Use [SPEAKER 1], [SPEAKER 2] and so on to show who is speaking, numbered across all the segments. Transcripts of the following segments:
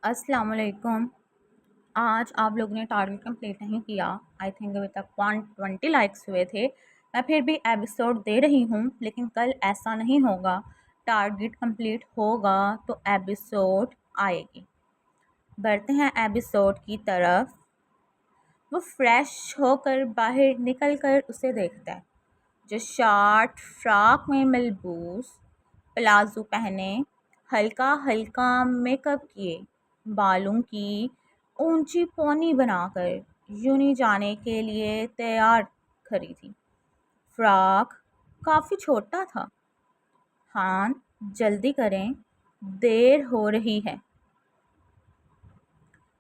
[SPEAKER 1] السلام علیکم۔ آج آپ لوگوں نے ٹارگیٹ کمپلیٹ نہیں کیا۔ آئی تھنک ابھی تک 120 لائکس ہوئے تھے۔ میں پھر بھی ایپیسوڈ دے رہی ہوں، لیکن کل ایسا نہیں ہوگا۔ ٹارگیٹ کمپلیٹ ہوگا تو ایپیسوڈ آئے گی۔ بڑھتے ہیں ایپیسوڈ کی طرف۔ وہ فریش ہو کر باہر نکل کر اسے دیکھتا ہے، جو شارٹ فراک میں ملبوس، پلازو پہنے، ہلکا ہلکا میک اپ کیے، بالوں کی اونچی پونی بنا کر یونی جانے کے لیے تیار کھڑی تھی۔ فراک کافی چھوٹا تھا۔ ہاں، جلدی کریں، دیر ہو رہی ہے۔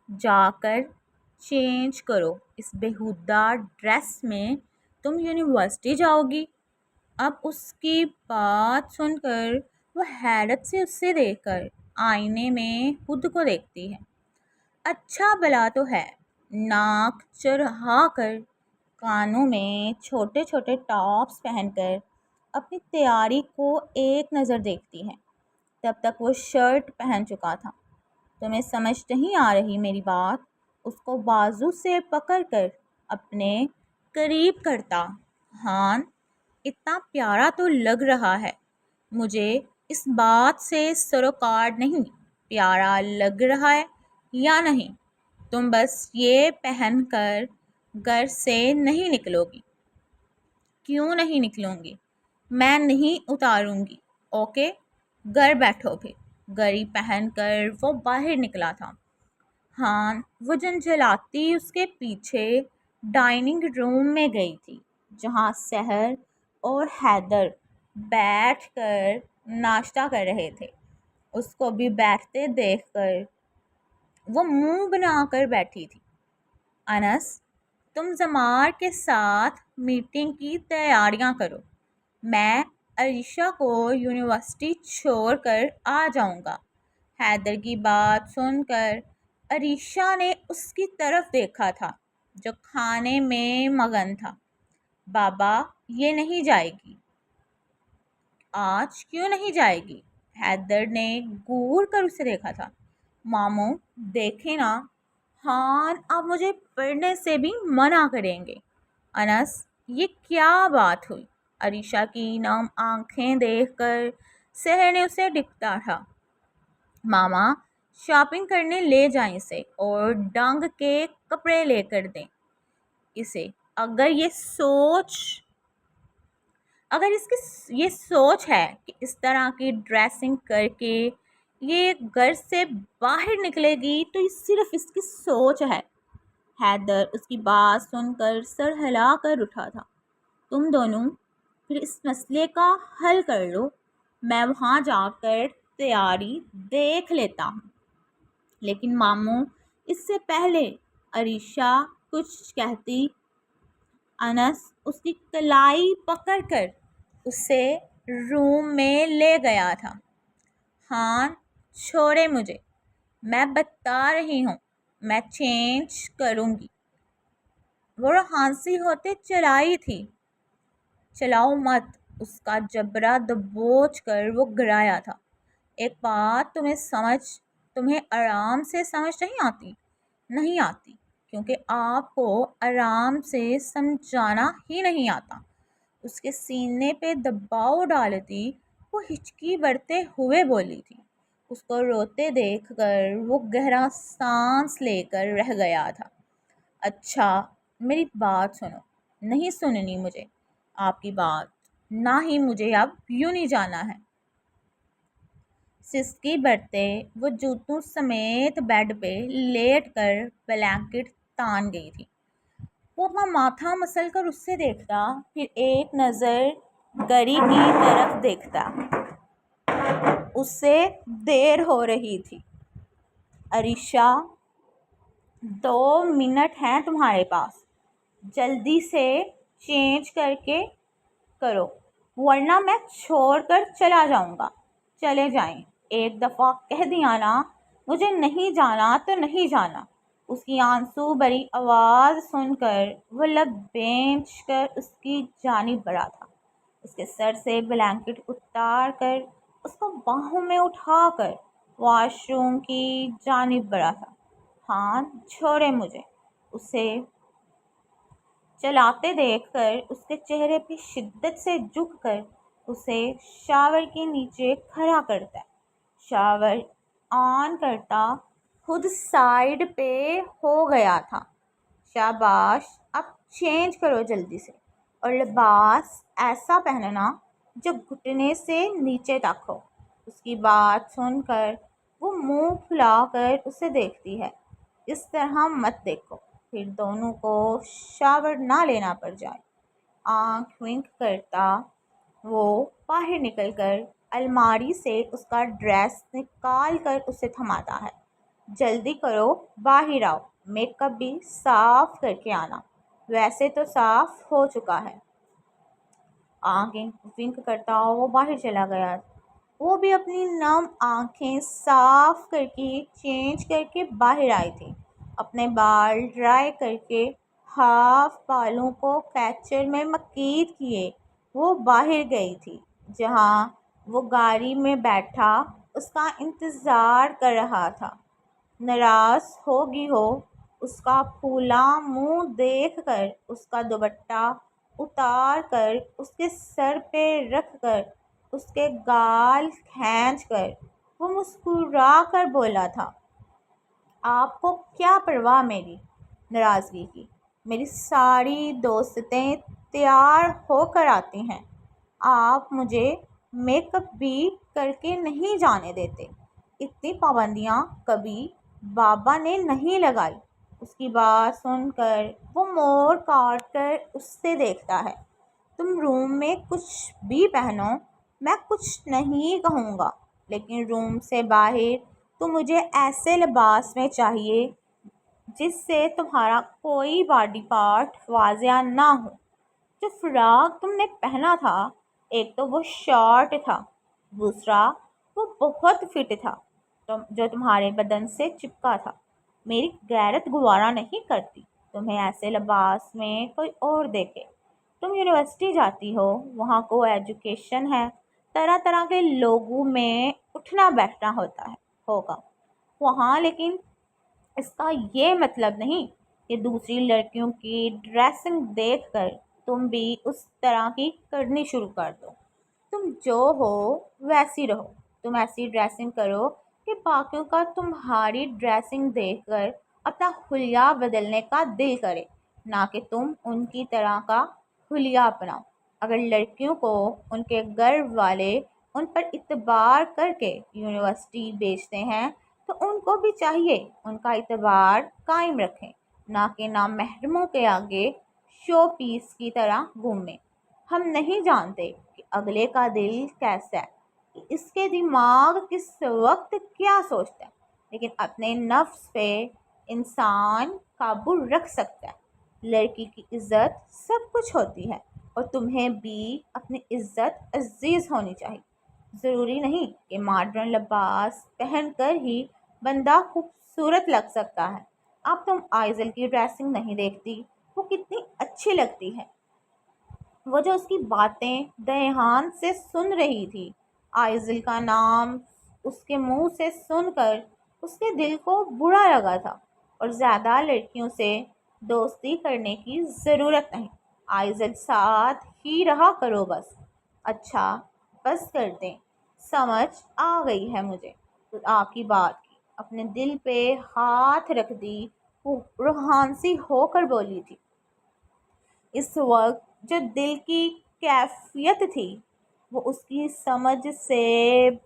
[SPEAKER 1] جا کر چینج کرو، اس بیہودہ ڈریس میں تم یونیورسٹی جاؤ گی۔ اب اس کی بات سن کر وہ حیرت سے اسے دیکھ کر آئینے میں خود کو دیکھتی ہے۔ اچھا بلا تو ہے، ناک چڑھا کر، کانوں میں چھوٹے چھوٹے ٹاپس پہن کر اپنی تیاری کو ایک نظر دیکھتی ہے۔ تب تک وہ شرٹ پہن چکا تھا۔ تمہیں سمجھ نہیں آ رہی میری بات؟ اس کو بازو سے پکڑ کر اپنے قریب کرتا۔ ہاں، اتنا پیارا تو لگ رہا ہے۔ مجھے اس بات سے سروکار نہیں، پیارا لگ رہا ہے یا نہیں۔ تم بس یہ پہن کر گھر سے نہیں نکلو گی۔ کیوں نہیں نکلوں گی؟ میں نہیں اتاروں گی، اوکے؟ گھر بیٹھو پھر۔ گھڑی پہن کر وہ باہر نکلا تھا۔ ہاں، وہ جھنجھلاتی اس کے پیچھے ڈائننگ روم میں گئی تھی، جہاں سحر اور حیدر بیٹھ کر ناشتہ کر رہے تھے۔ اس کو بھی بیٹھتے دیکھ کر وہ منہ بنا کر بیٹھی تھی۔ انس، تم زمار کے ساتھ میٹنگ کی تیاریاں کرو۔ میں عریشہ کو یونیورسٹی چھوڑ کر آ جاؤں گا۔ حیدر کی بات سن کر عریشہ نے اس کی طرف دیکھا تھا، جو کھانے میں مگن تھا۔ بابا، یہ نہیں جائے گی۔ آج کیوں نہیں جائے گی؟ حیدر نے گور کر اسے دیکھا تھا۔ ماموں، دیکھیں نا، ہاں آپ مجھے پڑھنے سے بھی منع کریں گے۔ انس، یہ کیا بات ہوئی؟ عریشہ کی نم آنکھیں دیکھ کر سحر نے اسے ڈپٹا تھا۔ ماما، شاپنگ کرنے لے جائیں اسے، اور ڈنگ کے کپڑے لے کر دیں اسے۔ اگر اس کی یہ سوچ ہے کہ اس طرح کی ڈریسنگ کر کے یہ گھر سے باہر نکلے گی، تو یہ صرف اس کی سوچ ہے۔ حیدر اس کی بات سن کر سر ہلا کر اٹھا تھا۔ تم دونوں پھر اس مسئلے کا حل کر لو، میں وہاں جا کر تیاری دیکھ لیتا ہوں۔ لیکن ماموں، اس سے پہلے عریشہ کچھ کہتی، انس اس کی کلائی پکڑ کر اسے روم میں لے گیا تھا۔ ہاں، چھوڑے مجھے، میں بتا رہی ہوں، میں چینج کروں گی۔ وہ ہانسی ہوتے چلائی تھی۔ چلاؤ مت، اس کا جبرا دبوچ کر وہ گرایا تھا۔ ایک بات تمہیں آرام سے سمجھ نہیں آتی، کیونکہ آپ کو آرام سے سمجھانا ہی نہیں آتا۔ اس کے سینے پہ دباؤ ڈالتی وہ ہچکی بڑھتے ہوئے بولی تھی۔ اس کو روتے دیکھ کر وہ گہرا سانس لے کر رہ گیا تھا۔ اچھا، میری بات سنو۔ نہیں سننی مجھے آپ کی بات، نہ ہی مجھے اب یوں نہیں جانا ہے۔ سسکی بڑھتے وہ جوتوں سمیت بیڈ پہ لیٹ کر بلینکٹ تان گئی تھی۔ وہ اپنا ماتھا مسل کر اس سے دیکھتا، پھر ایک نظر گھڑی کی طرف دیکھتا۔ اسے دیر ہو رہی تھی۔ عریشہ، 2 منٹ ہیں تمہارے پاس، جلدی سے چینج کر کے کرو، ورنہ میں چھوڑ کر چلا جاؤں گا۔ چلے جائیں، ایک دفعہ کہہ دیا نا، مجھے نہیں جانا تو نہیں جانا۔ اس کی آنسو بھری آواز سن کر وہ لب بینچ کر اس کی جانب بڑھا تھا۔ اس کے سر سے بلینکٹ اتار کر اس کو باہوں میں اٹھا کر واش روم کی جانب بڑھا تھا۔ ہاں چھوڑے مجھے۔ اسے چلاتے دیکھ کر اس کے چہرے پہ شدت سے جھک کر اسے شاور کے نیچے کھڑا کرتا ہے۔ شاور آن کرتا خود سائڈ پہ ہو گیا تھا۔ شاباش، اب چینج کرو جلدی سے، اور لباس ایسا پہننا جو گھٹنے سے نیچے تک ہو۔ اس کی بات سن کر وہ منہ پھلا کر اسے دیکھتی ہے۔ اس طرح مت دیکھو، پھر دونوں کو شاور نہ لینا پڑ جائے۔ آنکھ ونک کرتا وہ باہر نکل کر الماری سے اس کا ڈریس نکال کر اسے تھماتا ہے۔ جلدی کرو، باہر آؤ، میک اپ بھی صاف کر کے آنا، ویسے تو صاف ہو چکا ہے۔ آنکھ ونک کرتا وہ باہر چلا گیا۔ وہ بھی اپنی نم آنکھیں صاف کر کے چینج کر کے باہر آئی تھی۔ اپنے بال ڈرائی کر کے ہاف بالوں کو کیچر میں مکید کیے وہ باہر گئی تھی، جہاں وہ گاڑی میں بیٹھا اس کا انتظار کر رہا تھا۔ ناراض ہوگی ہو اس کا پھولا منہ دیکھ کر، اس کا دوپٹہ اتار کر اس کے سر پہ رکھ کر، اس کے گال کھینچ کر وہ مسکرا کر بولا تھا، آپ کو کیا پرواہ میری ناراضگی کی؟ میری ساری دوستیں تیار ہو کر آتی ہیں، آپ مجھے میک اپ بھی کر کے نہیں جانے دیتے۔ اتنی پابندیاں کبھی بابا نے نہیں لگائی۔ اس کی بات سن کر وہ موڑ کاٹ کر اس سے دیکھتا ہے۔ تم روم میں کچھ بھی پہنو، میں کچھ نہیں کہوں گا، لیکن روم سے باہر تو مجھے ایسے لباس میں چاہیے جس سے تمہارا کوئی باڈی پارٹ واضح نہ ہو۔ جو فراق تم نے پہنا تھا، ایک تو وہ شارٹ تھا، دوسرا وہ بہت فٹ تھا، جو تمہارے بدن سے چپکا تھا۔ میری غیرت گوارا نہیں کرتی تمہیں ایسے لباس میں کوئی اور دیکھے۔ تم یونیورسٹی جاتی ہو، وہاں کو ایجوکیشن ہے، طرح طرح کے لوگوں میں اٹھنا بیٹھنا ہوگا وہاں، لیکن اس کا یہ مطلب نہیں کہ دوسری لڑکیوں کی ڈریسنگ دیکھ کر تم بھی اس طرح کی کرنی شروع کر دو۔ تم جو ہو ویسی رہو، تم ایسی ڈریسنگ کرو کہ باقیوں کا تمہاری ڈریسنگ دیکھ کر اپنا حلیہ بدلنے کا دل کرے، نہ کہ تم ان کی طرح کا حلیہ اپناؤ۔ اگر لڑکیوں کو ان کے گھر والے ان پر اعتبار کر کے یونیورسٹی بھیجتے ہیں تو ان کو بھی چاہیے ان کا اعتبار قائم رکھیں، نہ کہ نامحرموں کے آگے شو پیس کی طرح گھومیں۔ ہم نہیں جانتے کہ اگلے کا دل کیسا ہے، کہ اس کے دماغ کس وقت کیا سوچتا ہے، لیکن اپنے نفس پہ انسان قابو رکھ سکتا ہے۔ لڑکی کی عزت سب کچھ ہوتی ہے، اور تمہیں بھی اپنی عزت عزیز ہونی چاہیے۔ ضروری نہیں کہ ماڈرن لباس پہن کر ہی بندہ خوبصورت لگ سکتا ہے۔ اب تم آئزل کی ڈریسنگ نہیں دیکھتی، وہ کتنی اچھی لگتی ہے۔ وہ جو اس کی باتیں دھیان سے سن رہی تھی، آئزل کا نام اس کے منہ سے سن کر اس کے دل کو برا لگا تھا، اور زیادہ لڑکیوں سے دوستی کرنے کی ضرورت نہیں، آئزل ساتھ ہی رہا کرو بس۔ اچھا بس کر دیں، سمجھ آ گئی ہے مجھے آپ کی بات کی۔ اپنے دل پہ ہاتھ رکھ دی وہ روحان سی ہو کر بولی تھی۔ اس وقت جو دل کی کیفیت تھی وہ اس کی سمجھ سے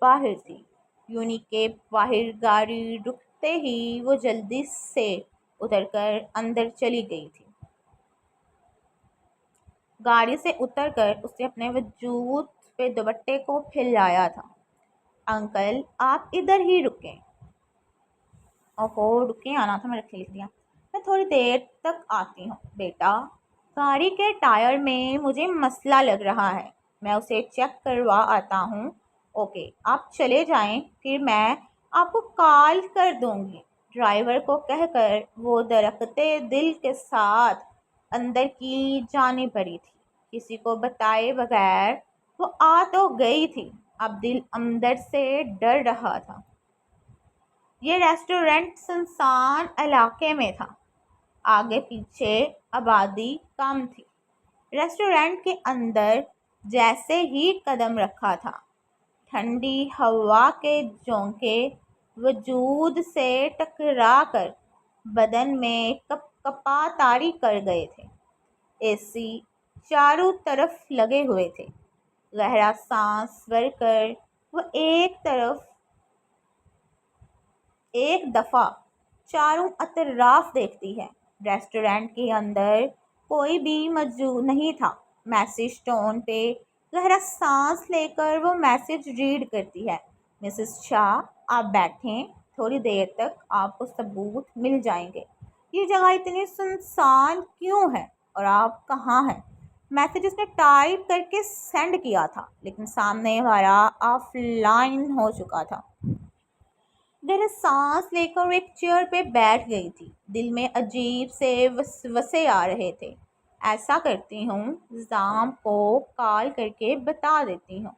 [SPEAKER 1] باہر تھی۔ یونی کے باہر گاڑی رکتے ہی وہ جلدی سے اتر کر اندر چلی گئی تھی۔ گاڑی سے اتر کر اس نے اپنے وجود پہ دوپٹے کو پھیلایا تھا۔ انکل آپ ادھر ہی رکیں۔ اوہو رکیں آنا تھا، میں لکھ دیا۔ میں تھوڑی دیر تک آتی ہوں بیٹا، گاڑی کے ٹائر میں مجھے مسئلہ لگ رہا ہے، میں اسے چیک کروا آتا ہوں۔ اوکے آپ چلے جائیں، پھر میں آپ کو کال کر دوں گی۔ ڈرائیور کو کہہ کر وہ درکتے دل کے ساتھ اندر کی جانب بڑھی تھی، کسی کو بتائے بغیر۔ وہ آ تو گئی تھی، اب دل اندر سے ڈر رہا تھا۔ یہ ریسٹورینٹ سنسان علاقے میں تھا، آگے پیچھے آبادی کم تھی۔ ریسٹورینٹ کے اندر جیسے ہی قدم رکھا تھا، ٹھنڈی ہوا کے جھونکے وجود سے ٹکرا کر بدن میں کپ کپا طاری کر گئے تھے۔ اے سی چاروں طرف لگے ہوئے تھے۔ گہرا سانس بھر کر وہ ایک دفعہ چاروں اطراف دیکھتی ہے۔ ریسٹورینٹ کے اندر کوئی بھی موجود نہیں تھا۔ میسج ٹون پہ گہرا سانس لے کر وہ میسج ریڈ کرتی ہے: مسز شاہ، آپ بیٹھیں، تھوڑی دیر تک آپ کو ثبوت مل جائیں گے۔ یہ جگہ اتنی سنسان کیوں ہے اور آپ کہاں ہیں؟ میسج اس نے ٹائپ کر کے سینڈ کیا تھا، لیکن سامنے والا آف لائن ہو چکا تھا۔ گہرا سانس لے کر ایک چیئر پہ بیٹھ گئی تھی۔ دل میں عجیب سے وسوسے آ رہے تھے۔ ایسا کرتی ہوں، نظام کو کال کر کے بتا دیتی ہوں،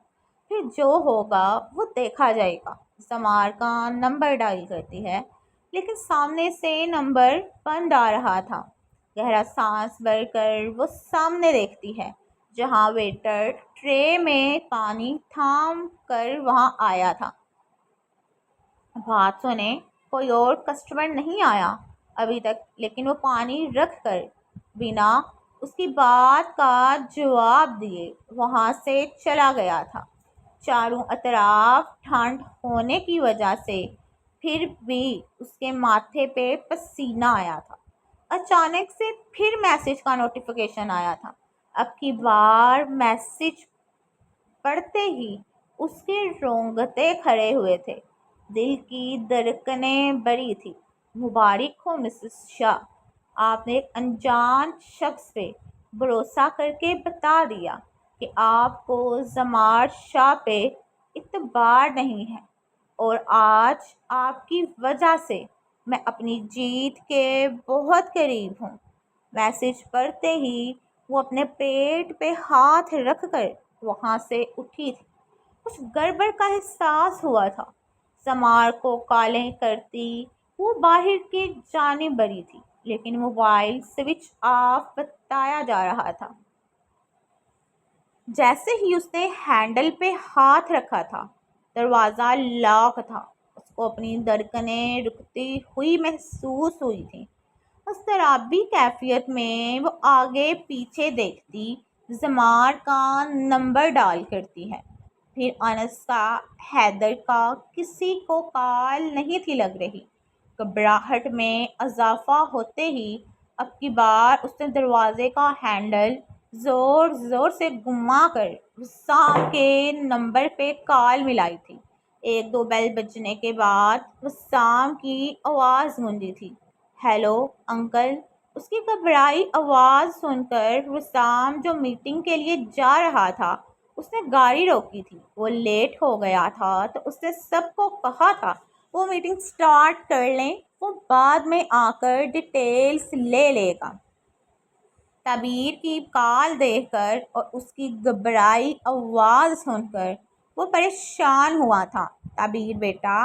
[SPEAKER 1] پھر جو ہوگا وہ دیکھا جائے گا۔ سمار کا نمبر ڈائل کرتی ہے، لیکن سامنے سے نمبر بند آ رہا تھا۔ گہرا سانس بھر کر وہ سامنے دیکھتی ہے، جہاں ویٹر ٹرے میں پانی تھام کر وہاں آیا تھا۔ بات سنیں، کوئی اور کسٹمر نہیں آیا ابھی تک، لیکن وہ پانی رکھ کر بنا اس کی بات کا جواب دیے وہاں سے چلا گیا تھا۔ چاروں اطراف ٹھنڈ ہونے کی وجہ سے پھر بھی اس کے ماتھے پہ پسینہ آیا تھا۔ اچانک سے پھر میسج کا نوٹیفیکیشن آیا تھا۔ اب کی بار میسج پڑھتے ہی اس کے رونگٹے کھڑے ہوئے تھے، دل کی دھڑکنیں بڑھی تھی۔ مبارک ہو مسز شاہ، آپ نے ایک انجان شخص پہ بھروسہ کر کے بتا دیا کہ آپ کو زمار شاہ پہ اعتبار نہیں ہے، اور آج آپ کی وجہ سے میں اپنی جیت کے بہت قریب ہوں۔ میسج پڑھتے ہی وہ اپنے پیٹ پہ ہاتھ رکھ کر وہاں سے اٹھی تھی۔ کچھ گڑبڑ کا احساس ہوا تھا۔ سمار کو کالیں کرتی وہ باہر کی جانب بڑھی تھی، لیکن موبائل سوئچ آف بتایا جا رہا تھا۔ جیسے ہی اس نے ہینڈل پہ ہاتھ رکھا تھا، دروازہ لاک تھا۔ اس کو اپنی دھڑکنیں رکتی ہوئی محسوس ہوئی تھی۔ اضطرابی کیفیت میں وہ آگے پیچھے دیکھتی، زمار کا نمبر ڈائل کرتی ہے، پھر انس کا، حیدر کا، کسی کو کال نہیں تھی لگ رہی۔ گھبراہٹ میں اضافہ ہوتے ہی اب کی بار اس نے دروازے کا ہینڈل زور زور سے گھما کر وسام کے نمبر پہ کال ملائی تھی۔ ایک دو بیل بجنے کے بعد وسام کی آواز گونجی تھی: ہیلو انکل۔ اس کی گھبرائی آواز سن کر وسام، جو میٹنگ کے لیے جا رہا تھا، اس نے گاڑی روکی تھی۔ وہ لیٹ ہو گیا تھا تو اس نے سب کو کہا تھا وہ میٹنگ سٹارٹ کر لیں، وہ بعد میں آ کر ڈیٹیلز لے لے گا۔ تعبیر کی کال دیکھ کر اور اس کی گھبرائی آواز سن کر وہ پریشان ہوا تھا۔ تعبیر بیٹا،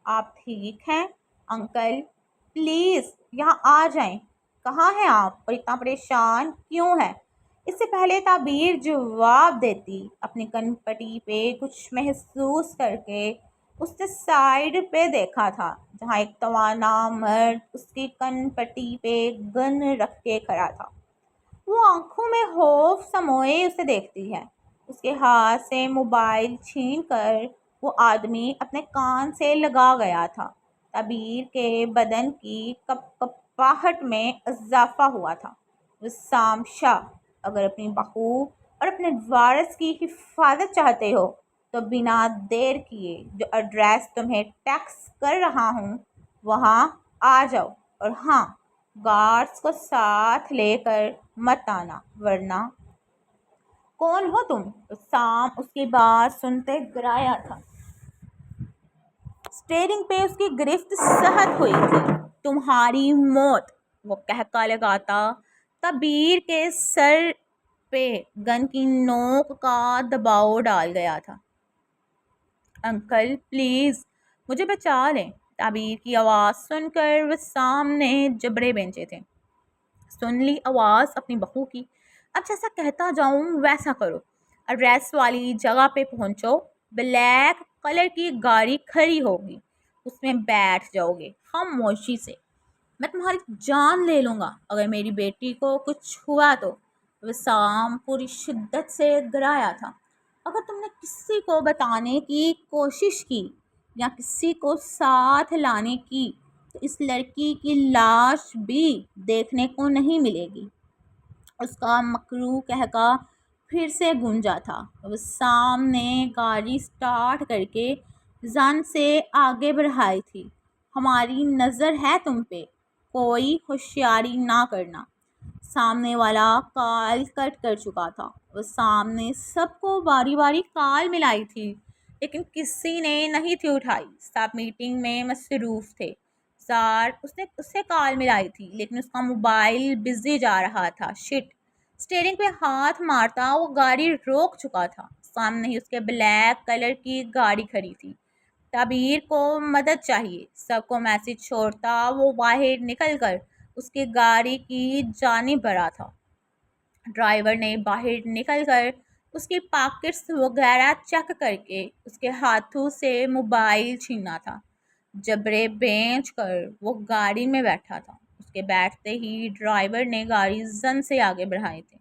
[SPEAKER 1] آپ ٹھیک ہیں؟ انکل پلیز یہاں آ جائیں۔ کہاں ہیں آپ اور اتنا پریشان کیوں ہیں؟ اس سے پہلے تعبیر جواب دیتی، اپنی کن پٹی پہ کچھ محسوس کر کے اس نے سائیڈ پہ دیکھا تھا، جہاں ایک توانا مرد اس کی کن پٹی پہ گن رکھ کے کھڑا تھا۔ وہ آنکھوں میں خوف سموئے اسے دیکھتی ہے۔ اس کے ہاتھ سے موبائل چھین کر وہ آدمی اپنے کان سے لگا گیا تھا۔ تعبیر کے بدن کی کپ کپاہٹ میں اضافہ ہوا تھا۔ وسام شاہ، اگر اپنی بہو اور اپنے وارث کی حفاظت چاہتے ہو تو بنا دیر کیے جو ایڈریس تمہیں ٹیکسٹ کر رہا ہوں وہاں آ جاؤ، اور ہاں، گارڈز کو ساتھ لے کر مت آنا، ورنہ… کون ہو تم؟ وسام اس کی بات سنتے گرایا تھا۔ اسٹیئرنگ پہ اس کی گرفت سخت ہوئی تھی۔ تمہاری موت، وہ کہکا لگاتا تعبیر کے سر پہ گن کی نوک کا دباؤ ڈال گیا تھا۔ انکل پلیز مجھے بچا لیں، تعبیر کی آواز سن کر وسام نے جبڑے بینچے تھے، سن لی آواز اپنی بہو کی۔ اب جیسا کہتا جاؤں ویسا کرو، ایڈریس والی جگہ پہ پہنچو، بلیک کلر کی گاڑی کھڑی ہوگی، اس میں بیٹھ جاؤ گے خاموشی سے۔ میں تمہاری جان لے لوں گا اگر میری بیٹی کو کچھ ہوا تو۔ وسام پوری شدت سے گرایا تھا۔ اگر تم نے کسی کو بتانے کی کوشش کی یا کسی کو ساتھ لانے کی تو اس لڑکی کی لاش بھی دیکھنے کو نہیں ملے گی۔ اس کا مکروہ قہقہ پھر سے گونجا تھا۔ وسام نے گاڑی سٹارٹ کر کے زن سے آگے بڑھائی تھی۔ ہماری نظر ہے تم پہ، کوئی ہوشیاری نہ کرنا۔ سامنے والا کال کٹ کر چکا تھا۔ وسام نے سب کو باری باری کال ملائی تھی لیکن کسی نے نہیں تھی اٹھائی، سب میٹنگ میں مصروف تھے۔ زار اس نے اسے کال ملائی تھی لیکن اس کا موبائل بزی جا رہا تھا۔ شٹ، اسٹیئرنگ پہ ہاتھ مارتا وہ گاڑی روک چکا تھا۔ سامنے ہی اس کے بلیک کلر کی گاڑی کھڑی تھی۔ تعبیر کو مدد چاہیے، سب کو میسج چھوڑتا وہ باہر نکل کر اس کی گاڑی کی جانب بڑھا تھا۔ ڈرائیور نے باہر نکل کر اس کی پاکٹس وغیرہ چیک کر کے اس کے ہاتھوں سے موبائل چھینا تھا۔ جبڑے بینچ کر وہ گاڑی میں بیٹھا تھا۔ اس کے بیٹھتے ہی ڈرائیور نے گاڑی زن سے آگے بڑھائی تھی۔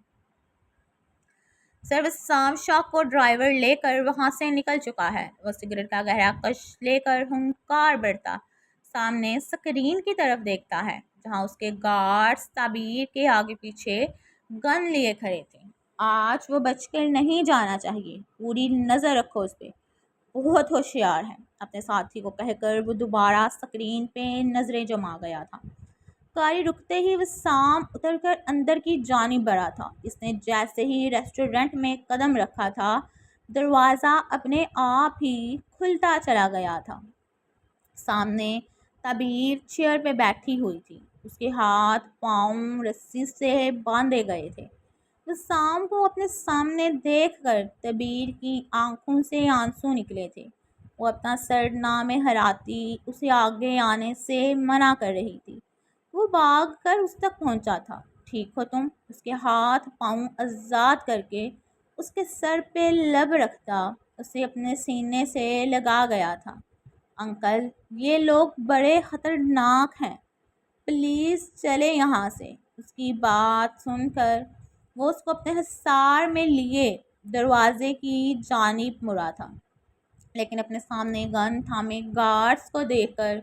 [SPEAKER 1] سر وسام شاہ کو ڈرائیور لے کر وہاں سے نکل چکا ہے۔ وہ سگریٹ کا گہرا کش لے کر ہنکار بڑھتا سامنے سکرین کی طرف دیکھتا ہے جہاں اس کے گارڈز تعبیر کے آگے پیچھے گن لیے کھڑے تھے۔ آج وہ بچ کر نہیں جانا چاہیے، پوری نظر رکھو اس پہ، بہت ہوشیار ہے، اپنے ساتھی کو کہہ کر وہ دوبارہ سکرین پہ نظریں جما گیا تھا۔ گاڑی رکتے ہی وسام اتر کر اندر کی جانب بڑھا تھا۔ اس نے جیسے ہی ریسٹورنٹ میں قدم رکھا تھا دروازہ اپنے آپ ہی کھلتا چلا گیا تھا۔ سامنے تعبیر چیئر پہ بیٹھی ہوئی تھی، اس کے ہاتھ پاؤں رسی سے باندھے گئے تھے۔ وسام کو اپنے سامنے دیکھ کر تعبیر کی آنکھوں سے آنسو نکلے تھے۔ وہ اپنا سر نہ میں ہلاتی اسے آگے آنے سے منع کر رہی تھی۔ وہ بھاگ کر اس تک پہنچا تھا۔ ٹھیک ہو تم؟ اس کے ہاتھ پاؤں آزاد کر کے اس کے سر پہ لب رکھتا اسے اپنے سینے سے لگا گیا تھا۔ انکل، یہ لوگ بڑے خطرناک ہیں، پلیز چلے یہاں سے۔ اس کی بات سن کر وہ اس کو اپنے حصار میں لیے دروازے کی جانب مڑا تھا لیکن اپنے سامنے گن تھامے گارڈز کو دیکھ کر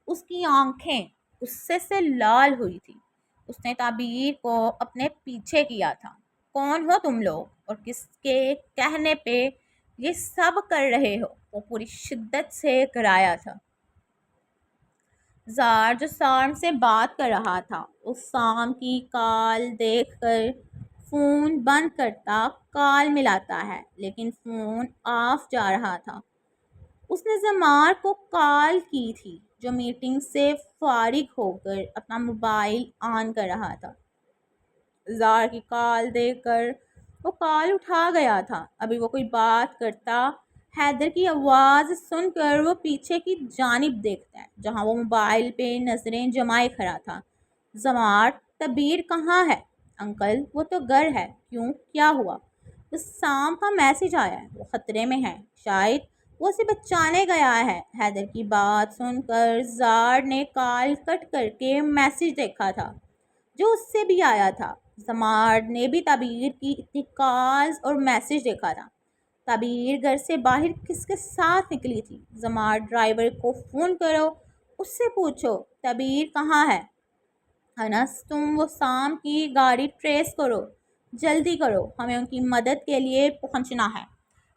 [SPEAKER 1] اس کی آنکھیں غصے سے لال ہوئی تھی۔ اس نے تعبیر کو اپنے پیچھے کیا تھا۔ کون ہو تم لوگ اور کس کے کہنے پہ یہ سب کر رہے ہو؟ وہ پوری شدت سے گرایا تھا۔ زار جو سام سے بات کر رہا تھا اس سام کی کال دیکھ کر فون بند کرتا کال ملاتا ہے لیکن فون آف جا رہا تھا۔ اس نے زمار کو کال کی تھی جو میٹنگ سے فارغ ہو کر اپنا موبائل آن کر رہا تھا۔ زار کی کال دیکھ کر وہ کال اٹھا گیا تھا۔ ابھی وہ کوئی بات کرتا، حیدر کی آواز سن کر وہ پیچھے کی جانب دیکھتا ہے جہاں وہ موبائل پہ نظریں جمائے کھڑا تھا۔ زمار، تعبیر کہاں ہے؟ انکل، وہ تو گھر ہے۔ کیوں، کیا ہوا؟ وسام کا میسج آیا ہے، وہ خطرے میں ہے، شاید وہ اسے بچانے گیا ہے۔ حیدر کی بات سن کر زار نے کال کٹ کر کے میسج دیکھا تھا جو اس سے بھی آیا تھا۔ زمار نے بھی تعبیر کی اتنی کالز اور میسج دیکھا تھا۔ تعبیر گھر سے باہر کس کے ساتھ نکلی تھی؟ زمار، ڈرائیور کو فون کرو، اس سے پوچھو تعبیر کہاں ہے۔ انس، تم وہ سام کی گاڑی ٹریس کرو، جلدی کرو، ہمیں ان کی مدد کے لیے پہنچنا ہے۔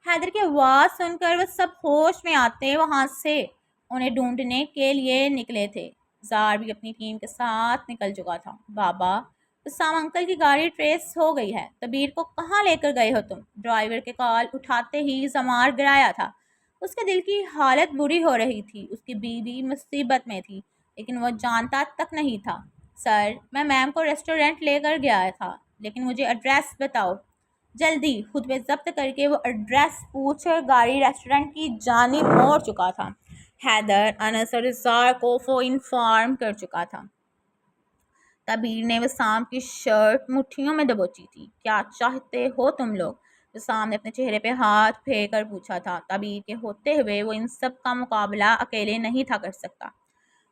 [SPEAKER 1] حیدر کی آواز سن کر وہ سب ہوش میں آتے وہاں سے انہیں ڈھونڈنے کے لیے نکلے تھے۔ زار بھی اپنی ٹیم کے ساتھ نکل چکا تھا۔ بابا، وسام انکل کی گاڑی ٹریس ہو گئی ہے، تعبیر کو کہاں لے کر گئے ہو تم؟ ڈرائیور کے کال اٹھاتے ہی زمار گرایا تھا۔ اس کے دل کی حالت بری ہو رہی تھی۔ اس کی بیوی مصیبت میں تھی لیکن وہ جانتا تک نہیں تھا۔ سر، میں میم کو ریسٹورنٹ لے کر گیا تھا لیکن مجھے ایڈریس بتاؤ جلدی۔ خود پہ ضبط کر کے وہ ایڈریس پوچھ کر گاڑی ریسٹورنٹ کی جانب موڑ چکا تھا۔ حیدر انس اور زار کو انفارم کر چکا تھا۔ تبیر نے وسام کی شرٹ مٹھیوں میں دبوچی تھی۔ کیا چاہتے ہو تم لوگ؟ وسام نے اپنے چہرے پہ ہاتھ پھیر کر پوچھا تھا۔ تبیر کے ہوتے ہوئے وہ ان سب کا مقابلہ اکیلے نہیں تھا کر سکتا۔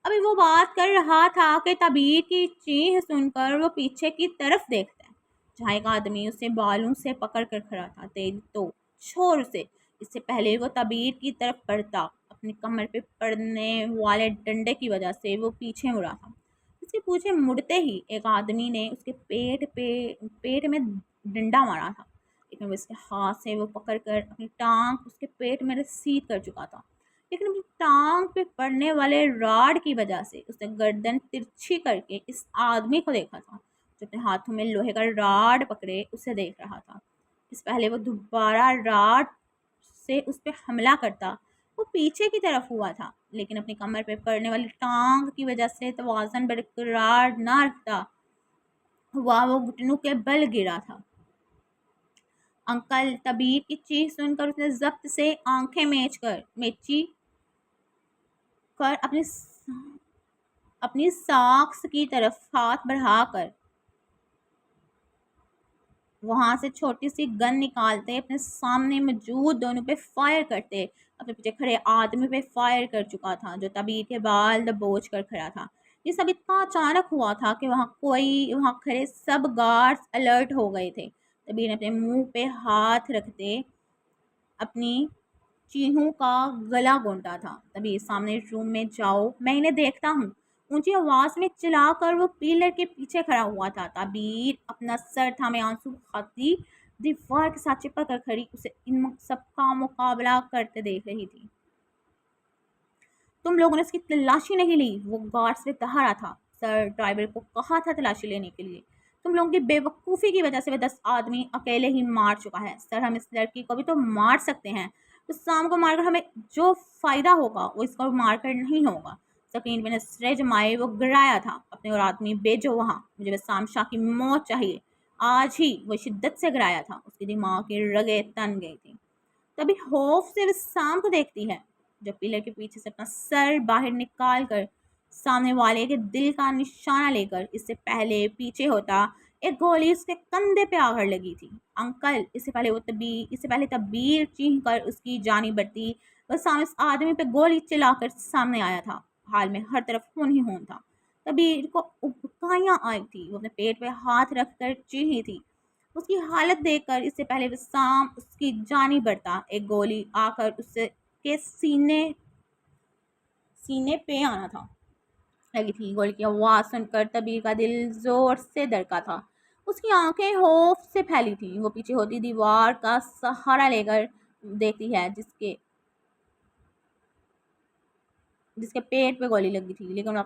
[SPEAKER 1] ابھی وہ بات کر رہا تھا کہ تبیر کی چیخ سن کر وہ پیچھے کی طرف دیکھتا ہے، جہاں ایک آدمی اسے بالوں سے پکڑ کر کھڑا تھا۔ تیری تو چھوڑ اسے۔ اس سے پہلے وہ تبیر کی طرف بڑھتا، اپنی کمر پہ پڑنے والے ڈنڈے کی وجہ سے وہ پیچھے مڑا تھا۔ اس کے پیچھے مڑتے ہی ایک آدمی نے اس کے پیٹ میں ڈنڈا مارا تھا، لیکن وہ اس کے ہاتھ سے وہ پکڑ کر اپنی ٹانگ اس کے پیٹ میں رسید کر چکا تھا، لیکن اپنی ٹانگ پہ پڑنے والے راڈ کی وجہ سے اس نے گردن ترچھی کر کے اس آدمی کو دیکھا تھا جو اپنے ہاتھوں میں لوہے کا راڈ پکڑے اسے دیکھ رہا تھا۔ اس پہلے وہ دوبارہ راڈ سے اس پہ حملہ کرتا، وہ پیچھے کی طرف ہوا تھا، لیکن اپنی کمر پہ پڑنے والی ٹانگ کی وجہ سے توازن برقرار نہ رکھتا ہوا وہ گھٹنوں کے بل گرا تھا۔ انکل! تبیر کی چیخ سن کر اس نے ضبط سے آنکھیں میچی کر اپنی ساکس کی طرف ہاتھ بڑھا کر وہاں سے چھوٹی سی گن نکالتے اپنے سامنے موجود دونوں پہ فائر کرتے۔ اپنے پیچھے کھڑے آدمی پہ فائر کر چکا تھا جو تبیر کے بال دبوچ کر کھڑا تھا۔ یہ سب اتنا اچانک ہوا تھا کہ وہاں کھڑے سب گارڈز الرٹ ہو گئے تھے۔ تبیر نے اپنے منہ پہ ہاتھ رکھتے اپنی چیخوں کا گلا گھونٹا تھا۔ تبیر سامنے روم میں جاؤ، میں انہیں دیکھتا ہوں، اونچی آواز میں چلا کر وہ پیلر کے پیچھے کھڑا ہوا تھا۔ تبیر اپنا سر تھامے آنسو بہاتی دیوار کے ساتھ چپک کر کھڑی اسے ان سب کا مقابلہ کرتے دیکھ رہی تھی۔ تم لوگوں نے اس کی تلاشی نہیں لی؟ وہ گارڈ سے دہرا تھا۔ سر ڈرائیور کو کہا تھا تلاشی لینے کے لیے۔ تم لوگوں کی بے وقوفی کی وجہ سے وہ 10 آدمی اکیلے ہی مار چکا ہے۔ سر ہم اس لڑکی کو بھی تو مار سکتے ہیں، وسام کو مار کر ہمیں جو فائدہ ہوگا وہ اس کو مار کر نہیں ہوگا۔ سکین میں نسرے جمائے وہ گرایا تھا، اپنے اور آدمی بھیجو وہاں، مجھے وسام شاہ کی موت چاہیے۔ آج ہی وہ شدت سے گرایا تھا، اس کی دماغ کی رگیں تن گئی تھی۔ تبھی خوف سے وسام کو دیکھتی ہے جو پیلر کے پیچھے سے اپنا سر باہر نکال کر سامنے والے کے دل کا نشانہ لے کر اس سے پہلے پیچھے ہوتا ایک گولی اس کے کندھے پہ آ کر لگی تھی۔ انکل! اس سے پہلے تبیر چیخ کر اس کی جانب بڑھتی، وسام اس آدمی پہ گولی چلا کر سامنے آیا تھا، حال میں ہر طرف خون ہی خون تھا۔ تبیر کو ابکائیاں آئی تھی، وہ اپنے پیٹ پہ ہاتھ رکھ کر چیخی تھی۔ اس کی حالت دیکھ کر اس سے پہلے وسام اس کی جانب بڑھتا ایک گولی آ کر اس کے سینے پہ آنا تھا لگی تھی۔ گولی کی آواز سن کر تبیر کا دل زور سے دھڑکا تھا، اس کی آنکھیں خوف سے پھیلی تھیں۔ وہ پیچھے ہوتی دیوار کا سہارا لے کر دیکھتی ہے جس کے پیٹ پہ گولی لگی تھی، لیکن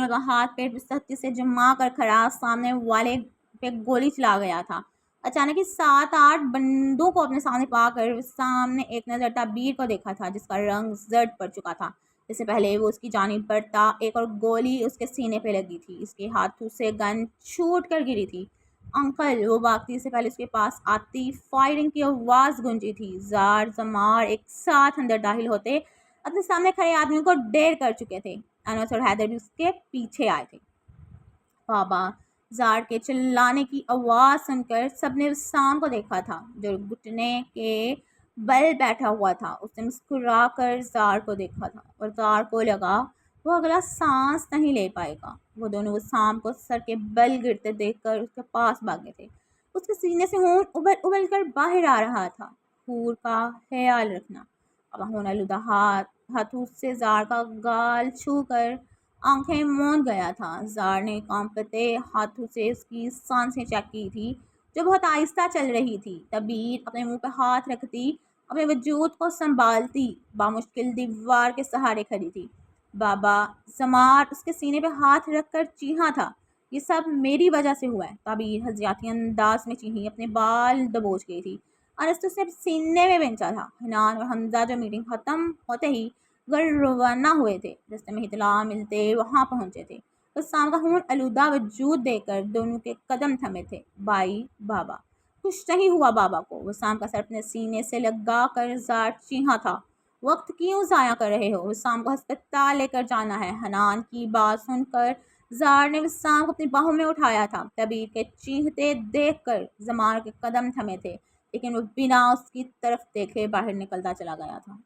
[SPEAKER 1] وہ ہاتھ پیٹ پہ سختی سے جما کر کھڑا سامنے والے پہ گولی چلا گیا تھا۔ اچانک ہی 7-8 بندوں کو اپنے سامنے پا کر سامنے ایک نظر تبیر کو دیکھا تھا جس کا رنگ زرد پڑ چکا تھا۔ اس سے پہلے وہ اس کی جانب بڑھتا ایک اور گولی اس کے سینے پہ لگی تھی، اس کے ہاتھوں سے گن چھوٹ کر گری تھی۔ انکل! وہ بھاگتی سے پہلے اس کے پاس آتی فائرنگ کی آواز گونجی تھی۔ زار زمار ایک ساتھ اندر داخل ہوتے اپنے سامنے کھڑے آدمیوں کو ڈیر کر چکے تھے۔ انس اور حیدر بھی اس کے پیچھے آئے تھے۔ بابا! زار کے چلانے کی آواز سن کر سب نے وسام کو دیکھا تھا جو گھٹنے کے بل بیٹھا ہوا تھا۔ اس نے مسکرا کر زار کو دیکھا تھا اور زار کو لگا وہ اگلا سانس نہیں لے پائے گا۔ وہ دونوں وسام کو سر کے بل گرتے دیکھ کر اس کے پاس بھاگے تھے۔ اس کے سینے سے خون ابل ابل کر باہر آ رہا تھا۔ خور کا خیال رکھنا۔ اب آلودہ ہاتھوں سے زار کا گال چھو کر آنکھیں موند گیا تھا۔ زار نے کانپتے ہاتھوں سے اس کی سانسیں چیک کی تھی جو بہت آہستہ چل رہی تھی۔ تبیر اپنے منہ پہ ہاتھ رکھتی اپنے وجود کو سنبھالتی بامشکل دیوار کے سہارے کھڑی تھی۔ بابا! زمار اس کے سینے پہ ہاتھ رکھ کر چیخا تھا، یہ سب میری وجہ سے ہوا ہے۔ تبیر ہزیاتی انداز میں چیخی، اپنے بال دبوچ گئی تھی۔ انس تو اسے سینے میں بینچا تھا۔ حنان اور حمزہ جو میٹنگ ختم ہوتے ہی گھر روانہ ہوئے تھے، رستے میں اطلاع ملتے وہاں پہنچے تھے۔ وسام کا خون آلودہ وجود دیکھ کر دونوں کے قدم تھمے تھے۔ بھائی! بابا! کچھ نہیں ہوا بابا کو۔ وسام کا سر اپنے سینے سے لگا کر زار چیخا تھا۔ وقت کیوں ضائع کر رہے ہو؟ وسام کو ہسپتال لے کر جانا ہے۔ حنان کی بات سن کر زار نے وسام کو اپنی باہوں میں اٹھایا تھا۔ طبیب کے چیختے دیکھ کر زمار کے قدم تھمے تھے، لیکن وہ بنا اس کی طرف دیکھے باہر نکلتا چلا گیا تھا۔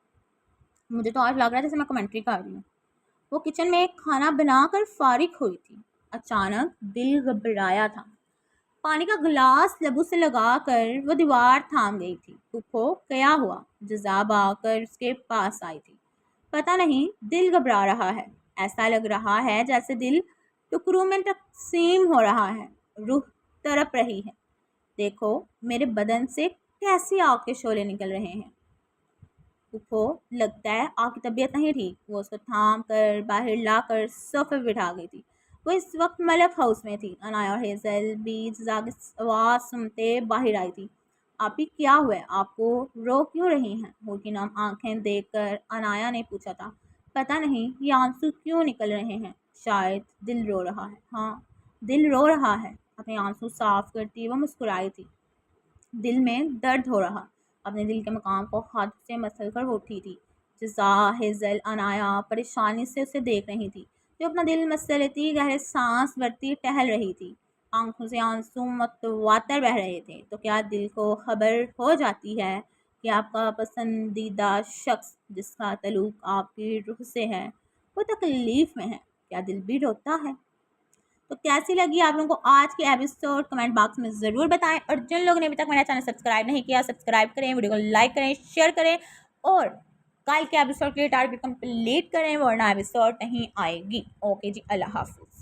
[SPEAKER 1] مجھے تو آج لگ رہا ہے جیسے میں کمنٹری کر رہی ہوں۔ وہ کچن میں ایک کھانا بنا کر فارغ ہوئی تھی۔ اچانک دل گھبرایا تھا۔ پانی کا گلاس لبوں سے لگا کر وہ دیوار تھام گئی تھی۔ پھپھو کیا ہوا؟ جزاب آ کر اس کے پاس آئی تھی۔ پتہ نہیں، دل گھبرا رہا ہے۔ ایسا لگ رہا ہے جیسے دل ٹکڑوں میں تقسیم ہو رہا ہے، روح تڑپ رہی ہے۔ دیکھو میرے بدن سے کیسی آگ کے شعلے نکل رہے ہیں۔ پھپھو لگتا ہے آگ کی طبیعت نہیں ٹھیک۔ وہ اس کو تھام کر باہر لا کر صوفے پہ بٹھا گئی تھی۔ وہ اس وقت ملک ہاؤس میں تھی۔ انایا اور ہیزل بھی جزا کی آواز سنتے باہر آئی تھی۔ آپی کیا ہوا ہے؟ آپ کو رو کیوں رہی ہیں؟ ہو کی نم آنکھیں دیکھ کر انایا نے پوچھا تھا۔ پتہ نہیں یہ آنسو کیوں نکل رہے ہیں، شاید دل رو رہا ہے۔ ہاں دل رو رہا ہے۔ اپنے آنسو صاف کرتی وہ مسکرائی تھی۔ دل میں درد ہو رہا، اپنے دل کے مقام کو ہاتھ سے مسل کر اٹھی تھی۔ جزا، ہیزل، انایا پریشانی سے اسے دیکھ رہی تھی۔ جو اپنا دل مسل لیتی، گہرے سانس بھرتی ٹہل رہی تھی۔ آنکھوں سے آنسو متواتر بہہ رہے تھے۔ تو کیا دل کو خبر ہو جاتی ہے کہ آپ کا پسندیدہ شخص جس کا تعلق آپ کی روح سے ہے وہ تکلیف میں ہے؟ کیا دل بھی روتا ہے؟ تو کیسی لگی آپ لوگوں کو آج کی ایپیسوڈ؟ کمنٹ باکس میں ضرور بتائیں، اور جن لوگوں نے ابھی تک میرا چینل سبسکرائب نہیں کیا سبسکرائب کریں، ویڈیو کو لائک کریں، شیئر کریں، اور کل کے ایپیسوڈ کے لیے ٹارگیٹ کمپلیٹ کریں ورنہ ایپیسوڈ نہیں آئے گی۔ اوکے جی، اللہ حافظ۔